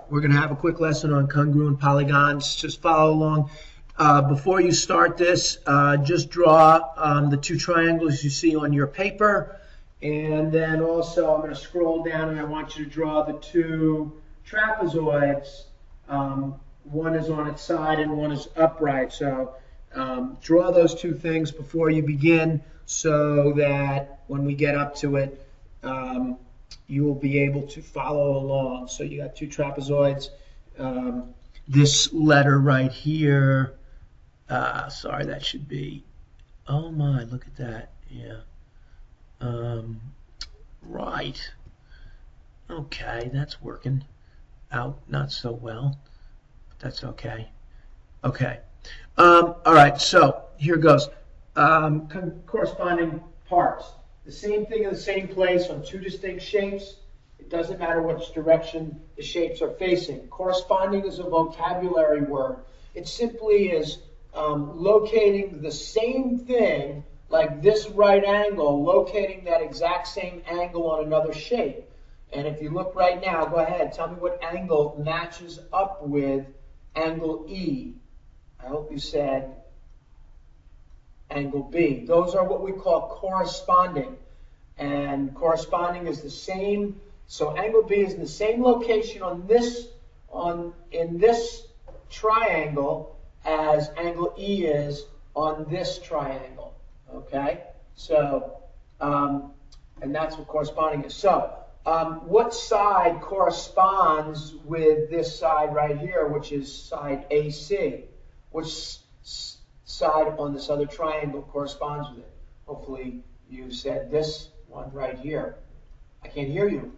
we're going to have a quick lesson on congruent polygons. Just follow along. Before you start this, just draw the two triangles you see on your paper. And then also I'm going to scroll down and I want you to draw the two trapezoids. One is on its side and one is upright. So draw those two things before you begin so that when we get up to it, you will be able to follow along. So you got two trapezoids. This letter right here, sorry, that should be, oh my, look at that. Yeah. Right. Okay, that's working out not so well, but that's okay. Okay. All right, so here goes. Corresponding parts. The same thing in the same place on two distinct shapes. It doesn't matter which direction the shapes are facing. Corresponding is a vocabulary word. It simply is locating the same thing, like this right angle, locating that exact same angle on another shape. And if you look right now, go ahead, tell me what angle matches up with angle E. I hope you said angle B. Those are what we call corresponding. And corresponding is the same, so angle B is in the same location in this triangle as angle E is on this triangle. Okay? So, and that's what corresponding is. So, what side corresponds with this side right here, which is side AC? Which side on this other triangle corresponds with it? Hopefully you said this one right here. I can't hear you.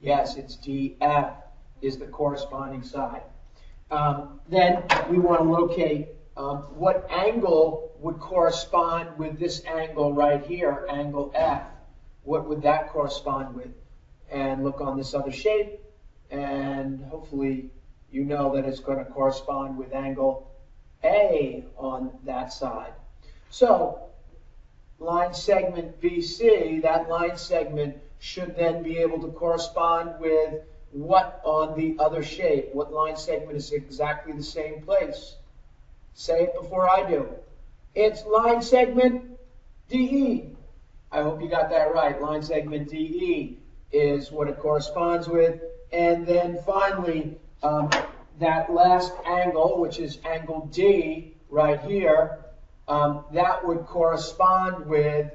Yes, it's DF is the corresponding side. Then we want to locate what angle would correspond with this angle right here, angle F. What would that correspond with? And look on this other shape, and hopefully you know that it's going to correspond with angle A on that side. So, line segment BC, that line segment should then be able to correspond with what on the other shape? What line segment is exactly the same place? Say it before I do. It's line segment DE. I hope you got that right. Line segment DE is what it corresponds with. And then finally, that last angle, which is angle D right here, that would correspond with,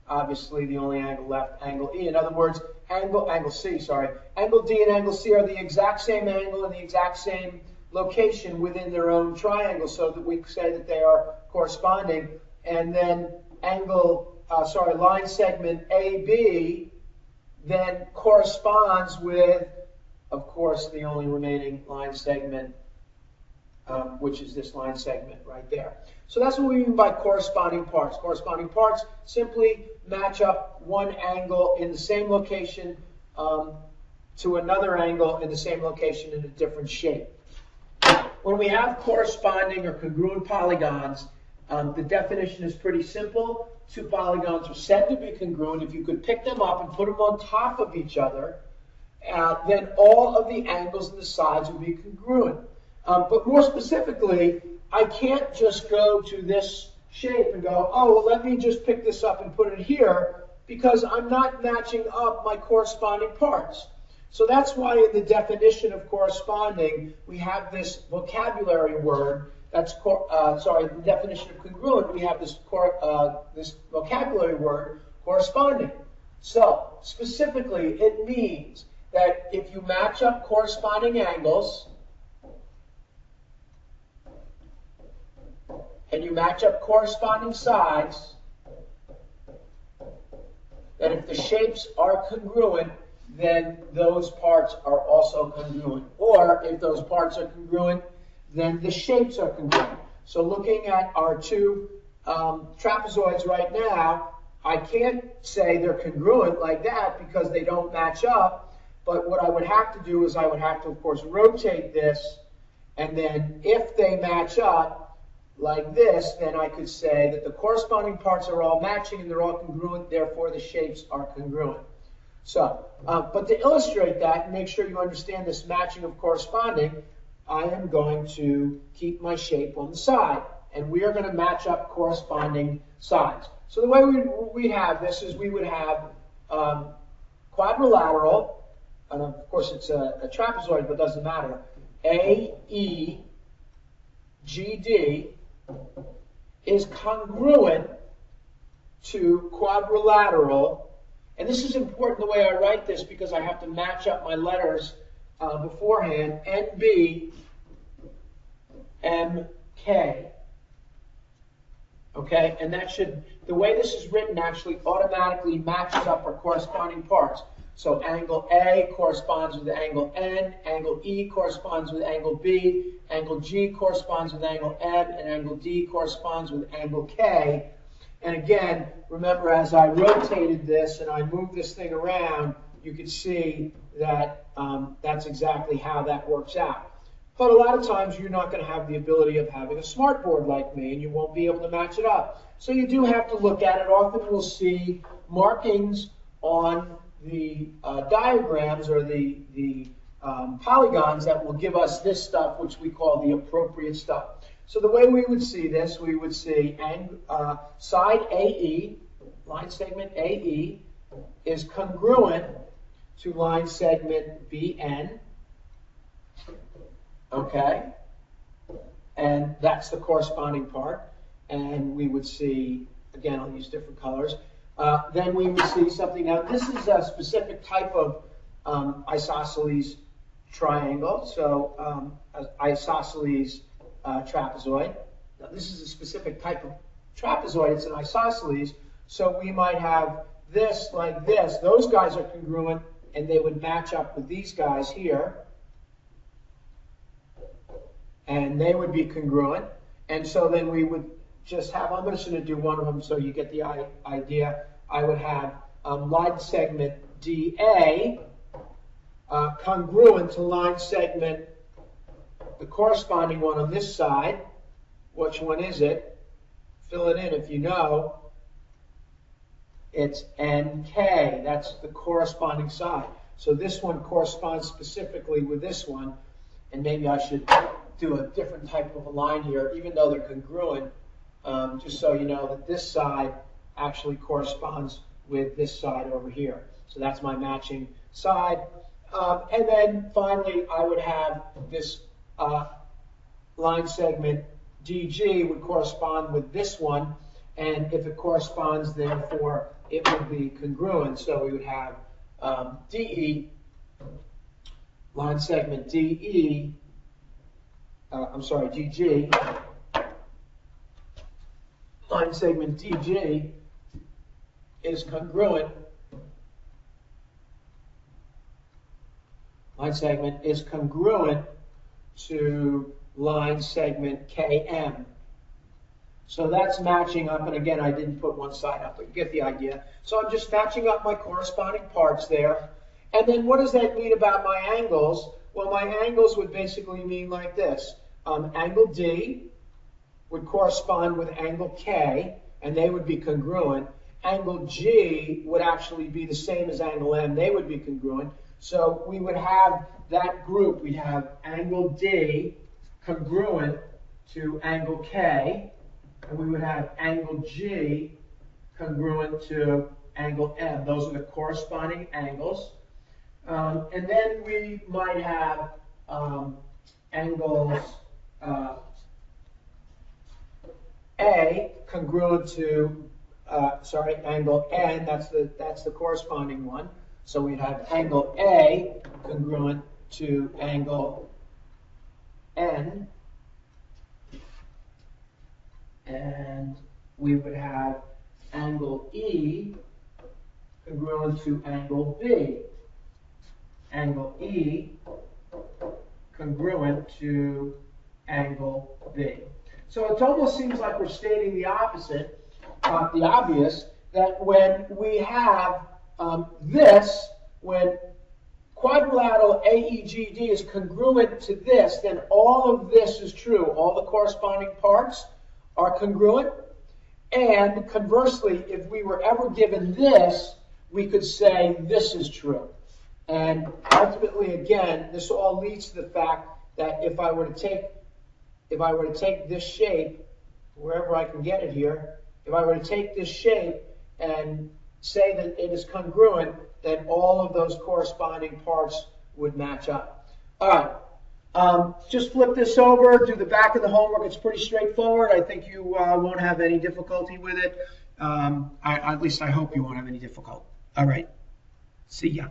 obviously, the only angle left, angle E. In other words, angle C, sorry. Angle D and angle C are the exact same angle and the exact same location within their own triangle, so that we say that they are corresponding. And then line segment AB then corresponds with, of course, the only remaining line segment, which is this line segment right there. So that's what we mean by corresponding parts. Corresponding parts simply match up one angle in the same location to another angle in the same location in a different shape. When we have corresponding or congruent polygons, the definition is pretty simple. Two polygons are said to be congruent if you could pick them up and put them on top of each other. Then all of the angles and the sides would be congruent. But more specifically, I can't just go to this shape and go, oh, well, let me just pick this up and put it here, because I'm not matching up my corresponding parts. So that's why in the definition of corresponding, we have this vocabulary word. That's the definition of congruent. We have this vocabulary word, corresponding. So specifically, it means that if you match up corresponding angles and you match up corresponding sides, that if the shapes are congruent, then those parts are also congruent. Or if those parts are congruent, then the shapes are congruent. So looking at our two trapezoids right now, I can't say they're congruent like that because they don't match up. But what I would have to do is I would have to, of course, rotate this. And then if they match up like this, then I could say that the corresponding parts are all matching and they're all congruent. Therefore, the shapes are congruent. So but to illustrate that and make sure you understand this matching of corresponding, I am going to keep my shape on the side, and we are going to match up corresponding sides. So the way we have this is we would have quadrilateral, and of course it's a trapezoid, but it doesn't matter. AEGD is congruent to quadrilateral, and this is important the way I write this because I have to match up my letters beforehand. NB, MK. Okay, and that should, the way this is written actually automatically matches up our corresponding parts. So angle A corresponds with angle N, angle E corresponds with angle B, angle G corresponds with angle M, and angle D corresponds with angle K. And again, remember as I rotated this and I moved this thing around, you can see that that's exactly how that works out. But a lot of times you're not going to have the ability of having a smart board like me, and you won't be able to match it up. So you do have to look at it. Often we'll see markings on the diagrams or the polygons that will give us this stuff, which we call the appropriate stuff. So the way we would see this, we would see side AE, line segment AE, is congruent to line segment BN. Okay, and that's the corresponding part. And we would see, again, I'll use different colors. Then we would see something. Now, this is a specific type of isosceles triangle, so isosceles trapezoid. Now, this is a specific type of trapezoid. It's an isosceles, so we might have this like this. Those guys are congruent, and they would match up with these guys here. And they would be congruent. And so then we would just have, I'm just going to do one of them so you get the idea. I would have line segment DA congruent to line segment, the corresponding one on this side. Which one is it? Fill it in if you know. It's NK. That's the corresponding side. So this one corresponds specifically with this one. And maybe I should do a different type of a line here, even though they're congruent, just so you know that this side actually corresponds with this side over here. So that's my matching side. And then finally, I would have this line segment DG would correspond with this one, and if it corresponds, therefore, it would be congruent. So we would have DE, line segment DE, DG, line segment DG is congruent. Line segment is congruent to line segment KM. So that's matching up, and again, I didn't put one side up, but you get the idea. So I'm just matching up my corresponding parts there. And then what does that mean about my angles? Well, my angles would basically mean like this. Angle D would correspond with angle K, and they would be congruent. Angle G would actually be the same as angle M. They would be congruent. So we would have that group. We'd have angle D congruent to angle K, and we would have angle G congruent to angle M. Those are the corresponding angles. And then we might have angles A congruent to, angle N. That's the corresponding one. So we'd have angle A congruent to angle N. And we would have angle E congruent to angle B. Angle E congruent to angle B. So it almost seems like we're stating the opposite, the obvious, that when we have this, when quadrilateral AEGD is congruent to this, then all of this is true. All the corresponding parts are congruent. And conversely, if we were ever given this, we could say this is true. And ultimately, again, this all leads to the fact that if I were to take this shape, wherever I can get it here, if I were to take this shape and say that it is congruent, then all of those corresponding parts would match up. All right. Just flip this over, do the back of the homework. It's pretty straightforward. I think you won't have any difficulty with it. At least I hope you won't have any difficulty. All right. See ya.